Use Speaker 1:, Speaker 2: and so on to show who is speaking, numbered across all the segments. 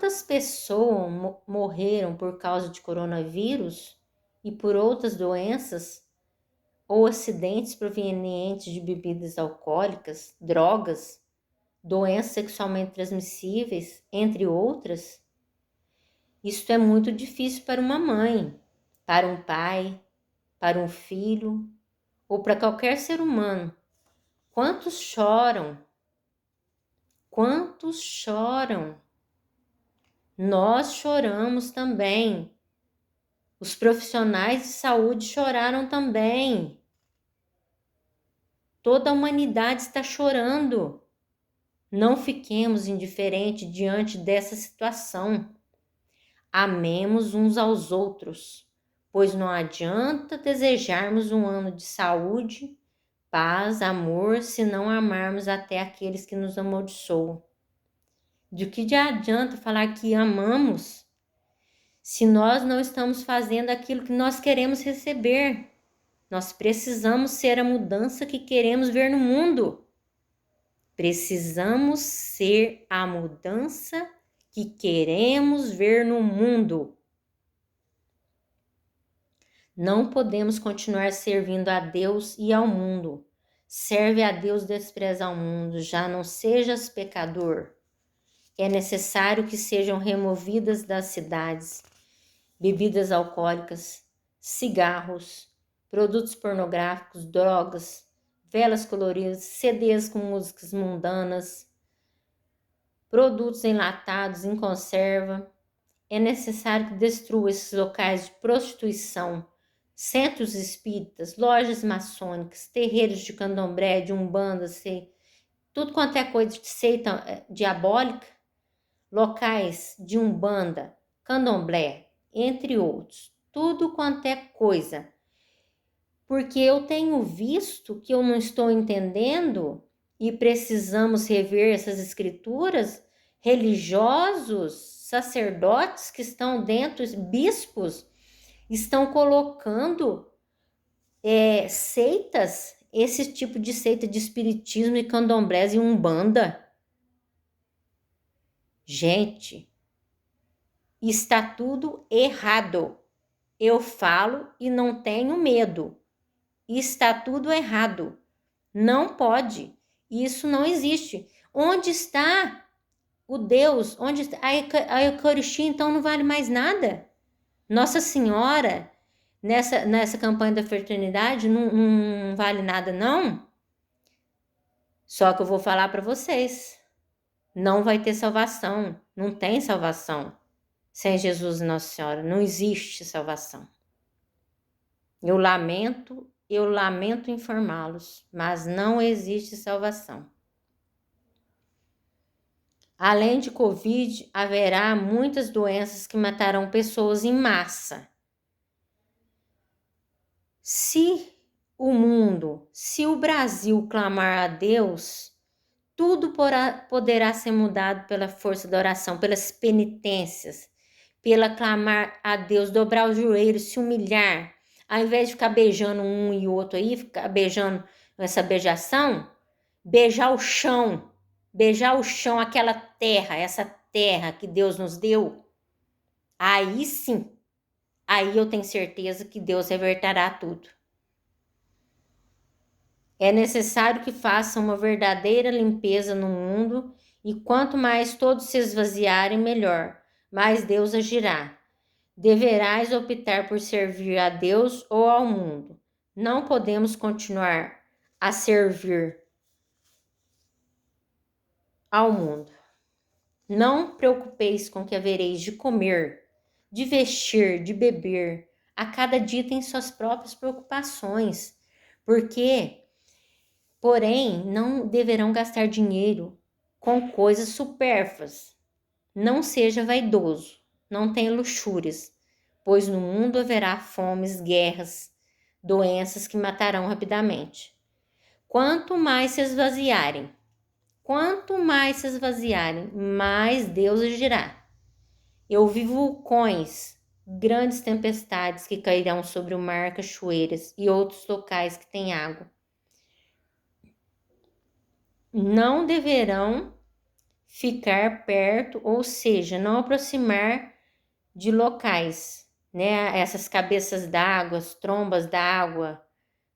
Speaker 1: quantas pessoas morreram por causa de coronavírus e por outras doenças ou acidentes provenientes de bebidas alcoólicas, drogas, doenças sexualmente transmissíveis, entre outras. Isso é muito difícil para uma mãe, para um pai, para um filho ou para qualquer ser humano. Quantos choram? Quantos choram? Nós choramos também. Os profissionais de saúde choraram também. Toda a humanidade está chorando. Não fiquemos indiferentes diante dessa situação. Amemos uns aos outros, pois não adianta desejarmos um ano de saúde, paz, amor, se não amarmos até aqueles que nos amaldiçoam. De que adianta falar que amamos se nós não estamos fazendo aquilo que nós queremos receber? Nós precisamos ser a mudança que queremos ver no mundo. Precisamos ser a mudança que queremos ver no mundo. Não podemos continuar servindo a Deus e ao mundo. Serve a Deus, despreza ao mundo. Já não sejas pecador. É necessário que sejam removidas das cidades bebidas alcoólicas, cigarros, produtos pornográficos, drogas, velas coloridas, CDs com músicas mundanas, produtos enlatados em conserva. É necessário que destrua esses locais de prostituição, centros espíritas, lojas maçônicas, terreiros de candomblé, de umbanda, tudo quanto é coisa de seita diabólica, locais de umbanda, candomblé, entre outros. Tudo quanto é coisa. Porque eu tenho visto que eu não estou entendendo e precisamos rever essas escrituras. Religiosos, sacerdotes que estão dentro, bispos, estão colocando seitas, esse tipo de seita de espiritismo e candomblés e umbanda. Gente, está tudo errado. Eu falo e não tenho medo. Está tudo errado. Não pode. Isso não existe. Onde está o Deus? Onde está a Eucaristia? Então não vale mais nada. Nossa Senhora, nessa campanha da fraternidade, não vale nada, não. Só que eu vou falar para vocês. Não vai ter salvação. Não tem salvação. Sem Jesus e Nossa Senhora. Não existe salvação. Eu lamento informá-los, mas não existe salvação. Além de Covid, haverá muitas doenças que matarão pessoas em massa. Se o Brasil clamar a Deus, tudo poderá ser mudado pela força da oração, pelas penitências, pela clamar a Deus, dobrar os joelhos, se humilhar. Ao invés de ficar beijando um e outro aí, ficar beijando essa beijação, beijar o chão, aquela terra, essa terra que Deus nos deu. Aí sim, aí eu tenho certeza que Deus reverterá tudo. É necessário que façam uma verdadeira limpeza no mundo e quanto mais todos se esvaziarem, melhor, mais Deus agirá. Deverás optar por servir a Deus ou ao mundo. Não podemos continuar a servir ao mundo. Não preocupeis com o que havereis de comer, de vestir, de beber. A cada dia tem suas próprias preocupações. Porém, não deverão gastar dinheiro com coisas supérfluas. Não seja vaidoso, não tenha luxúrias, pois no mundo haverá fomes, guerras, doenças que matarão rapidamente. Quanto mais se esvaziarem, mais Deus agirá. Eu vi vulcões, grandes tempestades que cairão sobre o mar, cachoeiras e outros locais que têm água. Não deverão ficar perto, ou seja, não aproximar de locais, né? Essas cabeças d'água, as trombas d'água.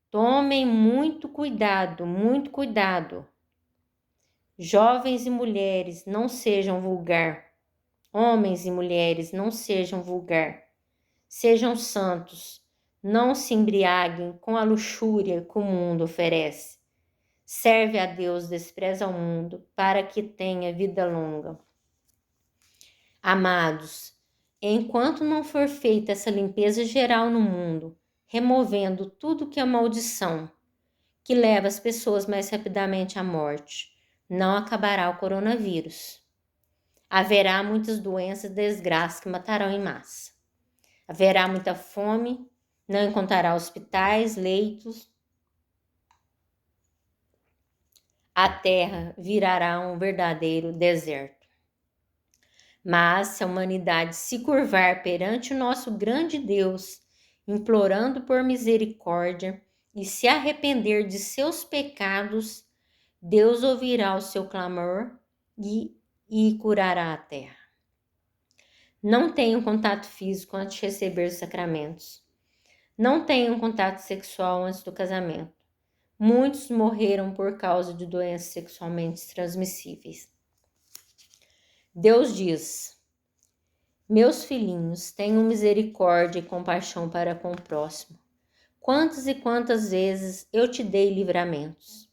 Speaker 1: Tomem muito cuidado, muito cuidado. Jovens e mulheres, não sejam vulgar. Homens e mulheres, não sejam vulgar. Sejam santos. Não se embriaguem com a luxúria que o mundo oferece. Serve a Deus, despreza o mundo, para que tenha vida longa. Amados, enquanto não for feita essa limpeza geral no mundo, removendo tudo que é maldição, que leva as pessoas mais rapidamente à morte, não acabará o coronavírus. Haverá muitas doenças e desgraças que matarão em massa. Haverá muita fome, não encontrará hospitais, leitos. A terra virará um verdadeiro deserto. Mas se a humanidade se curvar perante o nosso grande Deus, implorando por misericórdia e se arrepender de seus pecados, Deus ouvirá o seu clamor e curará a terra. Não tenham contato físico antes de receber os sacramentos. Não tenham contato sexual antes do casamento. Muitos morreram por causa de doenças sexualmente transmissíveis. Deus diz: meus filhinhos, tenham misericórdia e compaixão para com o próximo. Quantas e quantas vezes eu te dei livramentos.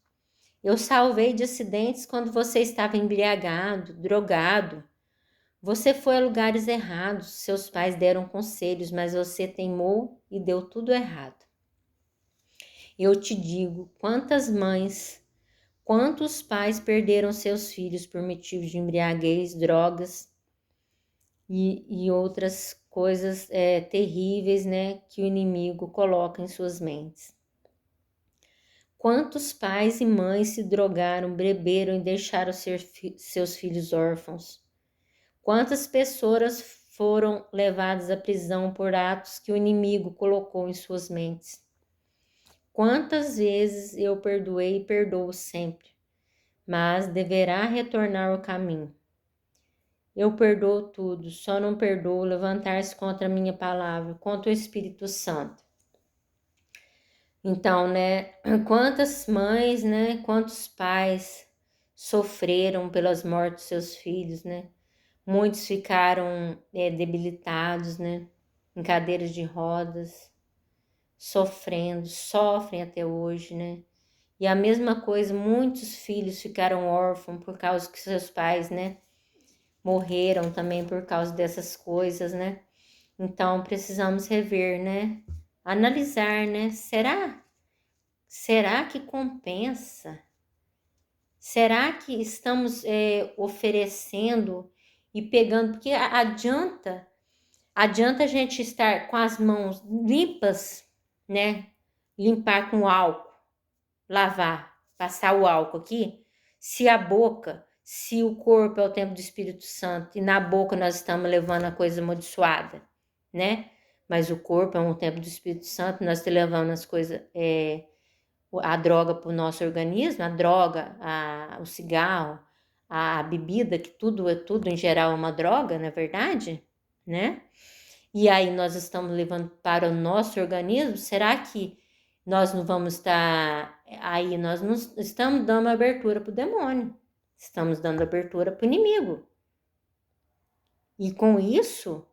Speaker 1: Eu salvei de acidentes quando você estava embriagado, drogado. Você foi a lugares errados, seus pais deram conselhos, mas você teimou e deu tudo errado. Eu te digo, quantas mães, quantos pais perderam seus filhos por motivos de embriaguez, drogas e outras coisas terríveis, né, que o inimigo coloca em suas mentes. Quantos pais e mães se drogaram, beberam e deixaram seus filhos órfãos? Quantas pessoas foram levadas à prisão por atos que o inimigo colocou em suas mentes? Quantas vezes eu perdoei e perdoo sempre, mas deverá retornar ao caminho. Eu perdoo tudo, só não perdoo levantar-se contra a minha palavra, contra o Espírito Santo. Então, né, quantas mães, né, quantos pais sofreram pelas mortes dos seus filhos, né? Muitos ficaram debilitados, né, em cadeiras de rodas, sofrem até hoje, né? E a mesma coisa, muitos filhos ficaram órfãos por causa que seus pais, né, morreram também por causa dessas coisas, né? Então, precisamos rever, né? Analisar, né? Será que compensa? Será que estamos oferecendo e pegando? Porque adianta a gente estar com as mãos limpas, né? Limpar com álcool, lavar, passar o álcool aqui. Se o corpo é o templo do Espírito Santo e na boca nós estamos levando a coisa amaldiçoada, né? Mas o corpo é um templo do Espírito Santo, nós estamos levando as coisas, a droga para o nosso organismo, a droga, o cigarro, a bebida, que tudo em geral é uma droga, não é verdade? Né? E aí nós estamos levando para o nosso organismo, será que nós não vamos estar... Aí nós não estamos dando abertura para o demônio, estamos dando abertura para o inimigo. E com isso,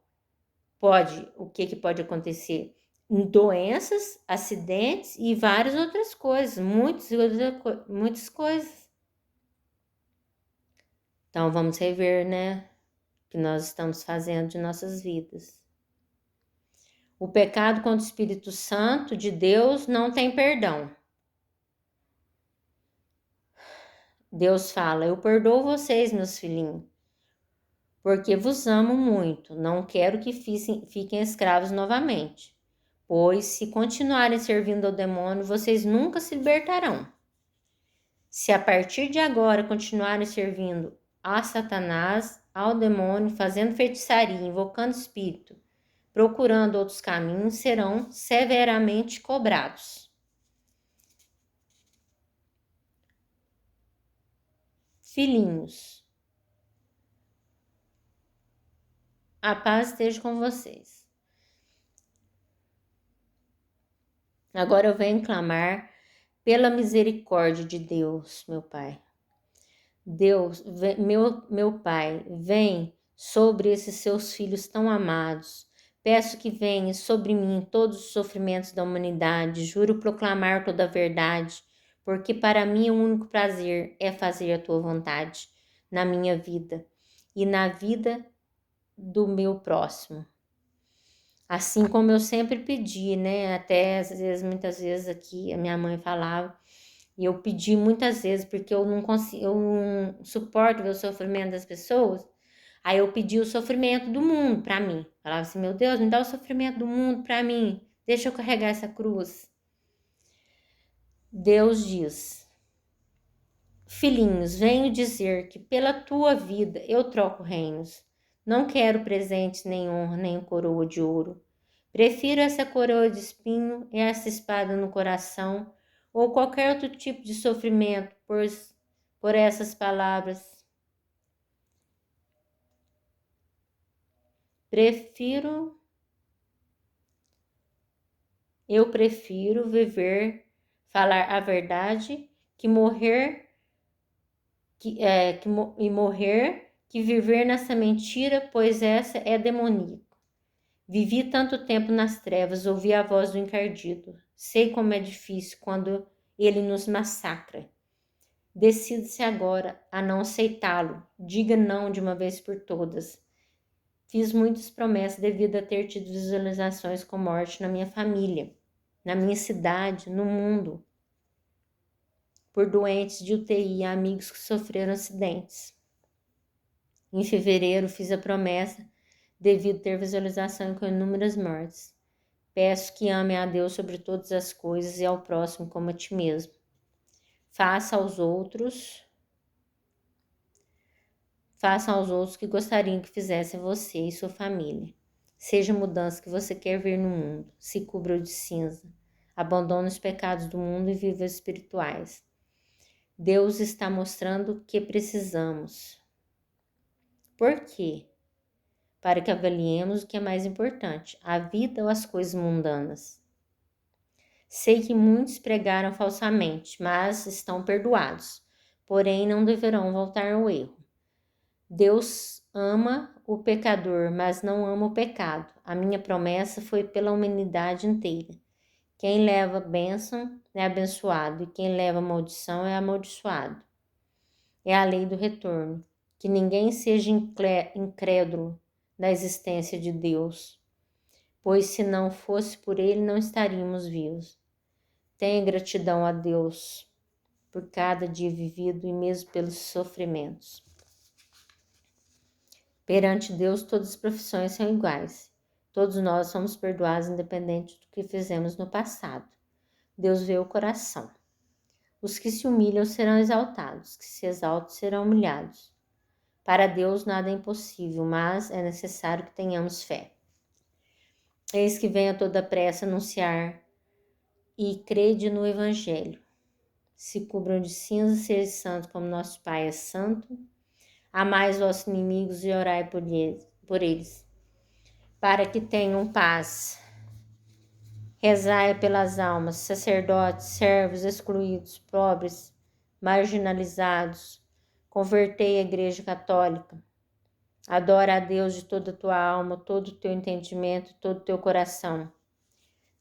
Speaker 1: o que pode acontecer? Doenças, acidentes e várias outras coisas, muitas coisas. Então vamos rever, né, o que nós estamos fazendo de nossas vidas. O pecado contra o Espírito Santo de Deus não tem perdão. Deus fala: eu perdoo vocês, meus filhinhos, porque vos amo muito, não quero que fiquem escravos novamente. Pois se continuarem servindo ao demônio, vocês nunca se libertarão. Se a partir de agora continuarem servindo a Satanás, ao demônio, fazendo feitiçaria, invocando espírito, procurando outros caminhos, serão severamente cobrados. Filhinhos, A paz esteja com vocês. Agora eu venho clamar pela misericórdia de Deus, meu Pai. Deus, meu Pai, vem sobre esses seus filhos tão amados. Peço que venha sobre mim todos os sofrimentos da humanidade. Juro proclamar toda a verdade, porque para mim o único prazer é fazer a tua vontade na minha vida e na vida do meu próximo. Assim como eu sempre pedi, né? Até às vezes, muitas vezes aqui a minha mãe falava, e eu pedi muitas vezes, porque eu não consigo, eu não suporto ver o sofrimento das pessoas. Aí eu pedi o sofrimento do mundo para mim. Falava assim, meu Deus, me dá o sofrimento do mundo para mim. Deixa eu carregar essa cruz. Deus diz, filhinhos, venho dizer que pela tua vida eu troco reinos. Não quero presentes, nem honra, nem coroa de ouro. Prefiro essa coroa de espinho e essa espada no coração, ou qualquer outro tipo de sofrimento por essas palavras. Eu prefiro viver, falar a verdade, que morrer, e morrer, que viver nessa mentira, pois essa é demoníaca. Vivi tanto tempo nas trevas, ouvi a voz do encardido. Sei como é difícil quando ele nos massacra. Decida-se agora a não aceitá-lo. Diga não de uma vez por todas. Fiz muitas promessas devido a ter tido visualizações com morte na minha família, na minha cidade, no mundo, por doentes de UTI e amigos que sofreram acidentes. Em fevereiro fiz a promessa devido a ter visualização com inúmeras mortes. Peço que ame a Deus sobre todas as coisas e ao próximo como a ti mesmo. Faça aos outros que gostariam que fizessem você e sua família. Seja a mudança que você quer ver no mundo. Se cubra de cinza. Abandone os pecados do mundo e viva espirituais. Deus está mostrando o que precisamos. Por quê? Para que avaliemos o que é mais importante, a vida ou as coisas mundanas. Sei que muitos pregaram falsamente, mas estão perdoados, porém não deverão voltar ao erro. Deus ama o pecador, mas não ama o pecado. A minha promessa foi pela humanidade inteira. Quem leva bênção é abençoado, e quem leva maldição é amaldiçoado. É a lei do retorno. Que ninguém seja incrédulo da existência de Deus, pois se não fosse por ele, não estaríamos vivos. Tenha gratidão a Deus por cada dia vivido e mesmo pelos sofrimentos. Perante Deus, todas as profissões são iguais. Todos nós somos perdoados independente do que fizemos no passado. Deus vê o coração. Os que se humilham serão exaltados, os que se exaltam serão humilhados. Para Deus nada é impossível, mas é necessário que tenhamos fé. Eis que vem a toda pressa anunciar e crede no Evangelho. Se cubram de cinza, sejam santos como nosso Pai é santo. Amai os vossos inimigos e orai por eles, para que tenham paz. Rezai pelas almas, sacerdotes, servos, excluídos, pobres, marginalizados. Convertei a Igreja Católica. Adora a Deus de toda a tua alma, todo o teu entendimento, todo o teu coração.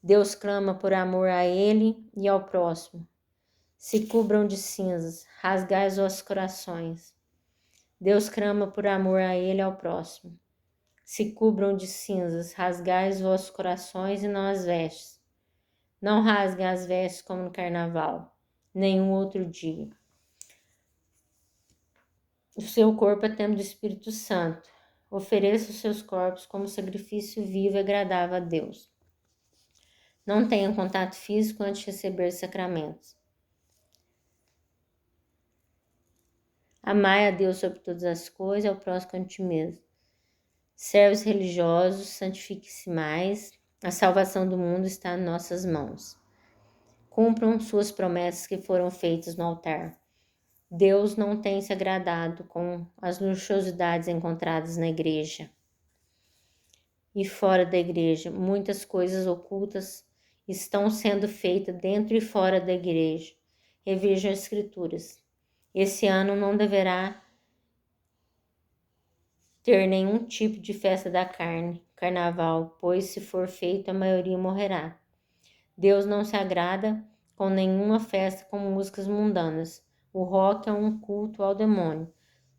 Speaker 1: Deus clama por amor a Ele e ao próximo. Se cubram de cinzas, rasgai os vossos corações. Deus clama por amor a Ele e ao próximo. Se cubram de cinzas, rasgai os vossos corações e não as vestes. Não rasguem as vestes como no carnaval, nenhum outro dia. O seu corpo é templo do Espírito Santo. Ofereça os seus corpos como sacrifício vivo e agradável a Deus. Não tenham contato físico antes de receber os sacramentos. Amai a Deus sobre todas as coisas e ao próximo como a ti mesmo. Servos religiosos, santifique-se mais. A salvação do mundo está em nossas mãos. Cumpram suas promessas que foram feitas no altar. Deus não tem se agradado com as luxuosidades encontradas na igreja. e fora da igreja. Muitas coisas ocultas estão sendo feitas dentro e fora da igreja. Revejam as escrituras. Esse ano não deverá ter nenhum tipo de festa da carne, carnaval, pois se for feito a maioria morrerá. Deus não se agrada com nenhuma festa com músicas mundanas. O rock é um culto ao demônio.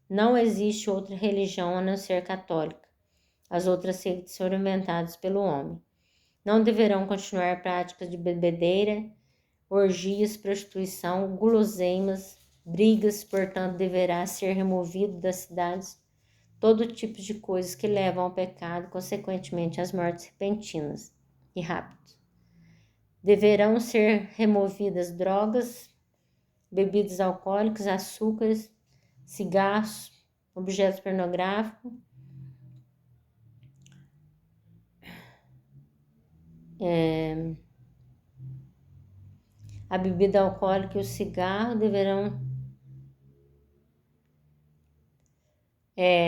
Speaker 1: Não existe outra religião a não ser católica. As outras seitas foram inventadas pelo homem. Não deverão continuar práticas de bebedeira, orgias, prostituição, guloseimas, brigas, portanto, deverá ser removido das cidades todo tipo de coisas que levam ao pecado, consequentemente às mortes repentinas e rápidas. Deverão ser removidas drogas, bebidas alcoólicas, açúcares, cigarros, objetos pornográficos, a bebida alcoólica e o cigarro deverão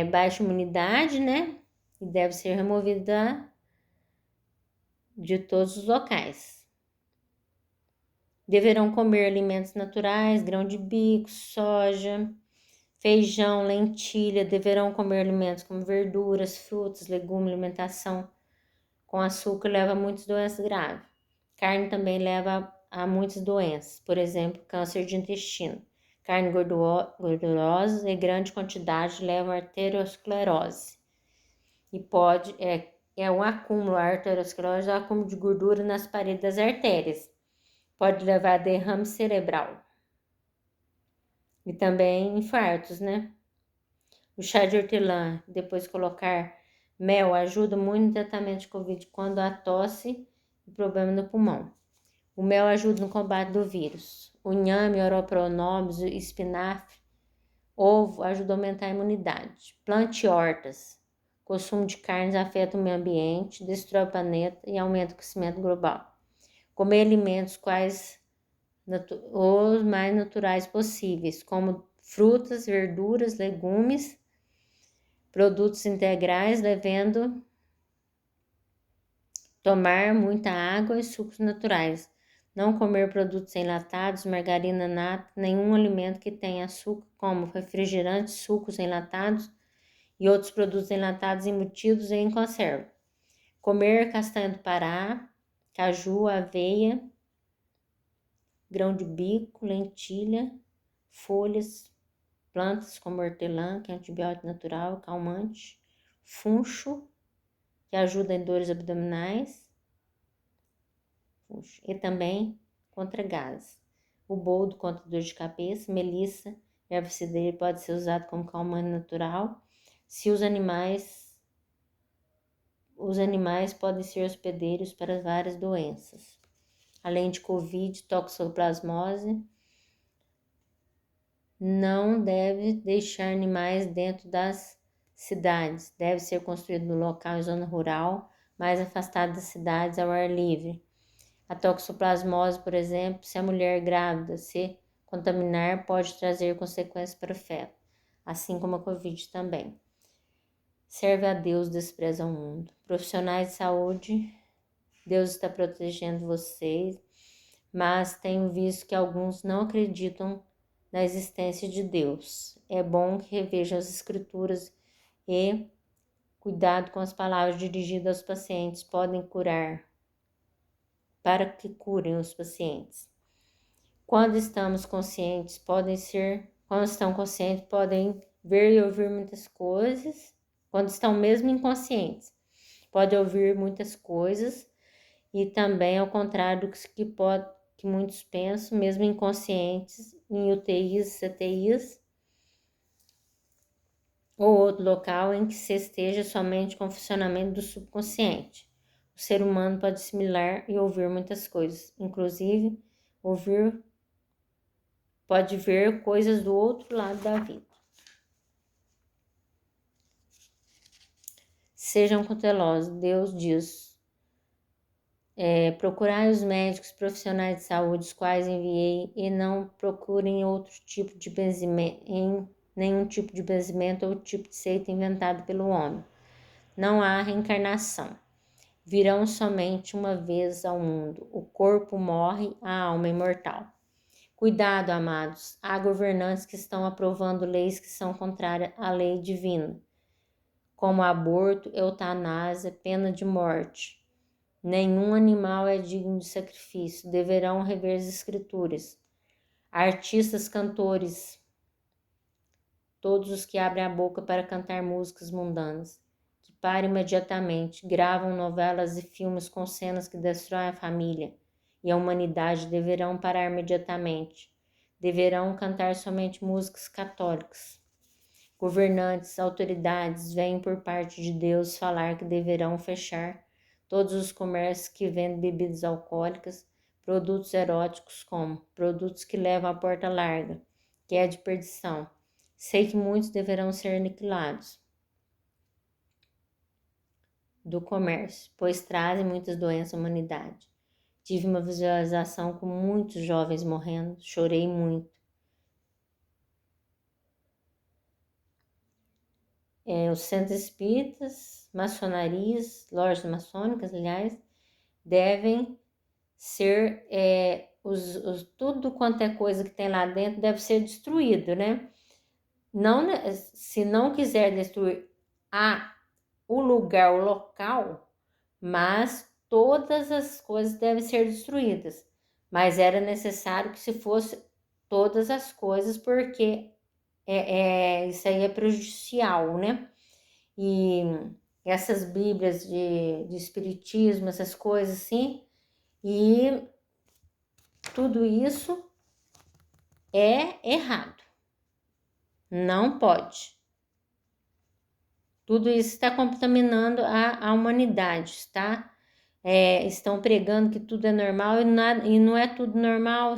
Speaker 1: baixa imunidade, né? E deve ser removida de todos os locais. Deverão comer alimentos naturais, grão de bico, soja, feijão, lentilha. Deverão comer alimentos como verduras, frutas, legumes. Alimentação com açúcar leva a muitas doenças graves. Carne também leva a muitas doenças, por exemplo, câncer de intestino. Carne gordurosa e grande quantidade levam a arteriosclerose. E é um acúmulo, a arteriosclerose é um acúmulo de gordura nas paredes das artérias. Pode levar a derrame cerebral. E também infartos, né? O chá de hortelã, depois colocar mel, ajuda muito no tratamento de Covid quando há tosse e problema no pulmão. O mel ajuda no combate do vírus. O inhame, oropronobis, espinafre, ovo ajuda a aumentar a imunidade. Plante hortas. Consumo de carnes afeta o meio ambiente, destrói o planeta e aumenta o aquecimento global. Comer alimentos os mais naturais possíveis, como frutas, verduras, legumes, produtos integrais, devendo tomar muita água e sucos naturais. Não comer produtos enlatados, margarina nata, nenhum alimento que tenha açúcar, como refrigerantes, sucos enlatados e outros produtos enlatados embutidos em conserva. Comer castanha do Pará, caju, aveia, grão de bico, lentilha, folhas, plantas como hortelã, que é antibiótico natural, calmante, funcho, que ajuda em dores abdominais, e também contra gases. O boldo contra dor de cabeça, melissa, erva cidreira pode ser usado como calmante natural. Se os animais podem ser hospedeiros para várias doenças. Além de Covid, toxoplasmose, não deve deixar animais dentro das cidades. Deve ser construído no local em zona rural, mais afastado das cidades, ao ar livre. A toxoplasmose, por exemplo, se a mulher grávida se contaminar, pode trazer consequências para o feto, assim como a Covid também. Serve a Deus, despreza o mundo. Profissionais de saúde, Deus está protegendo vocês, mas tenho visto que alguns não acreditam na existência de Deus. É bom que revejam as escrituras e cuidado com as palavras dirigidas aos pacientes, podem curar, para que curem os pacientes. Quando estamos conscientes, quando estão conscientes, podem ver e ouvir muitas coisas. Quando estão mesmo inconscientes, podem ouvir muitas coisas e também ao contrário do que muitos pensam, mesmo inconscientes, em UTIs, CTIs, ou outro local em que se esteja somente com o funcionamento do subconsciente. O ser humano pode assimilar e ouvir muitas coisas, inclusive pode ver coisas do outro lado da vida. Sejam cautelosos, Deus diz. Procurai os médicos profissionais de saúde, os quais enviei, e não procurem outro tipo de benzimento, nenhum tipo de benzimento ou tipo de seita inventado pelo homem. não há reencarnação. Virão somente uma vez ao mundo. O corpo morre, a alma é imortal. Cuidado, amados, há governantes que estão aprovando leis que são contrárias à lei divina, como aborto, eutanásia, pena de morte. Nenhum animal é digno de sacrifício, deverão rever as escrituras. Artistas, cantores, todos os que abrem a boca para cantar músicas mundanas, que parem imediatamente, gravam novelas e filmes com cenas que destroem a família e a humanidade, deverão parar imediatamente. Deverão cantar somente músicas católicas. Governantes, autoridades, vêm por parte de Deus falar que deverão fechar todos os comércios que vendem bebidas alcoólicas, produtos eróticos como produtos que levam à porta larga, que é de perdição. Sei que muitos deverão ser aniquilados do comércio, pois trazem muitas doenças à humanidade. Tive uma visualização com muitos jovens morrendo, chorei muito. Os centros espíritas, maçonarias, lojas maçônicas, aliás, devem ser, tudo quanto é coisa que tem lá dentro deve ser destruído, né? Não, se não quiser destruir o lugar, o local, mas todas as coisas devem ser destruídas. Mas era necessário que se fosse todas as coisas, porque isso aí é prejudicial, né? E essas bíblias de espiritismo, essas coisas assim, e tudo isso é errado. Não pode. Tudo isso está contaminando a humanidade, tá? Estão pregando que tudo é normal e não é tudo normal,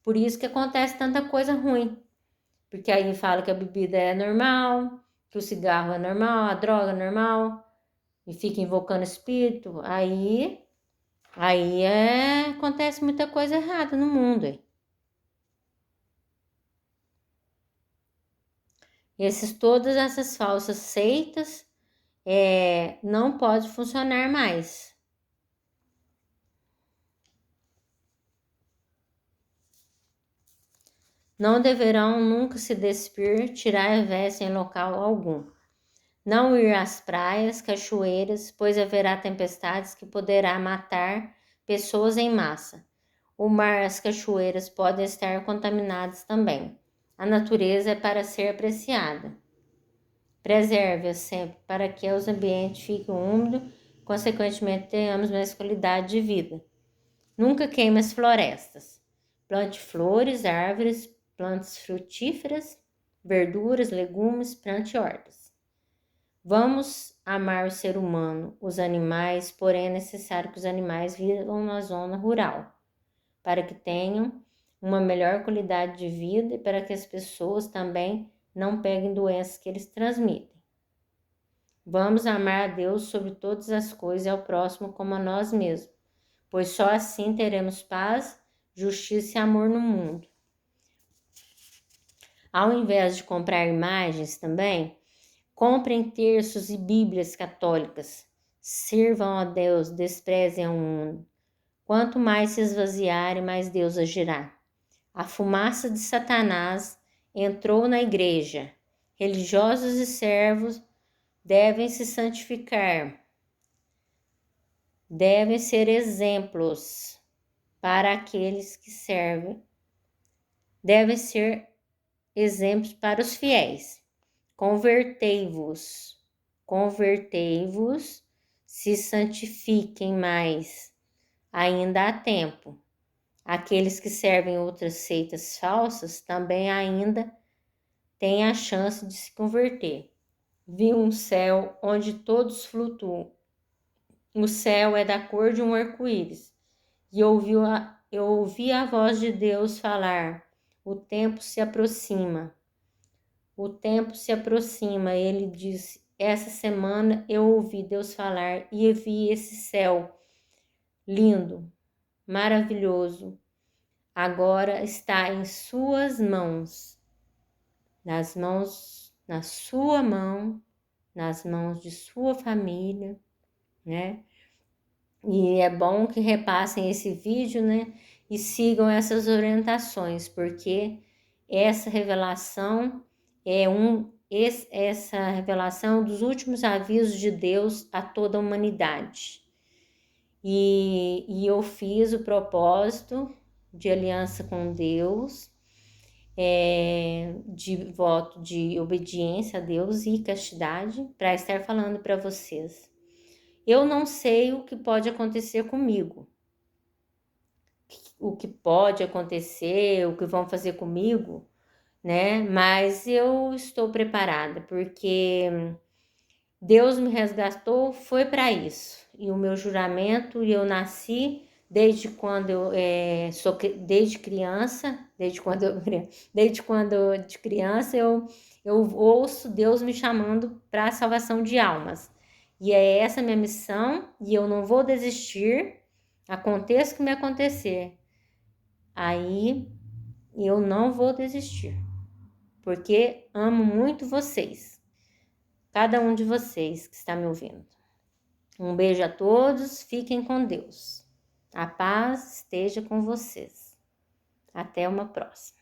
Speaker 1: por isso que acontece tanta coisa ruim. Porque aí fala que a bebida é normal, que o cigarro é normal, a droga é normal, e fica invocando espírito, aí acontece muita coisa errada no mundo. Todas essas falsas seitas não pode funcionar mais. Não deverão nunca se despir, tirar a veste em local algum. Não ir às praias, cachoeiras, pois haverá tempestades que poderá matar pessoas em massa. O mar e as cachoeiras podem estar contaminadas também. A natureza é para ser apreciada. Preserve-a sempre para que os ambientes fiquem úmidos, consequentemente tenhamos mais qualidade de vida. Nunca queime as florestas. Plante flores, árvores, plantas frutíferas, verduras, legumes, plante hortas. Vamos amar o ser humano, os animais, porém é necessário que os animais vivam na zona rural, para que tenham uma melhor qualidade de vida e para que as pessoas também não peguem doenças que eles transmitem. Vamos amar a Deus sobre todas as coisas e ao próximo como a nós mesmos, pois só assim teremos paz, justiça e amor no mundo. Ao invés de comprar imagens também, comprem terços e bíblias católicas. Sirvam a Deus, desprezem ao mundo. Quanto mais se esvaziarem, mais Deus agirá. A fumaça de Satanás entrou na igreja. Religiosos e servos devem se santificar. Devem ser exemplos para aqueles que servem. Devem ser exemplos para os fiéis. Convertei-vos, se santifiquem mais. Ainda há tempo. Aqueles que servem outras seitas falsas também ainda têm a chance de se converter. Vi um céu onde todos flutuam. O céu é da cor de um arco-íris. E eu ouvi a voz de Deus falar: o tempo se aproxima. O tempo se aproxima. Ele disse: essa semana eu ouvi Deus falar e vi esse céu lindo, maravilhoso. Agora está em suas mãos, na sua mão, nas mãos de sua família, né? E é bom que repassem esse vídeo, né? E sigam essas orientações, porque essa revelação essa revelação dos últimos avisos de Deus a toda a humanidade. E eu fiz o propósito de aliança com Deus, de voto de obediência a Deus e castidade, para estar falando para vocês. Eu não sei o que pode acontecer comigo, o que pode acontecer, o que vão fazer comigo, né? Mas eu estou preparada, porque Deus me resgatou, foi para isso. E o meu juramento, e eu nasci desde quando eu desde criança, de criança eu ouço Deus me chamando para a salvação de almas. E é essa a minha missão, e eu não vou desistir, aconteça o que me acontecer. Aí eu não vou desistir, porque amo muito vocês, cada um de vocês que está me ouvindo. Um beijo a todos, fiquem com Deus. A paz esteja com vocês. Até uma próxima.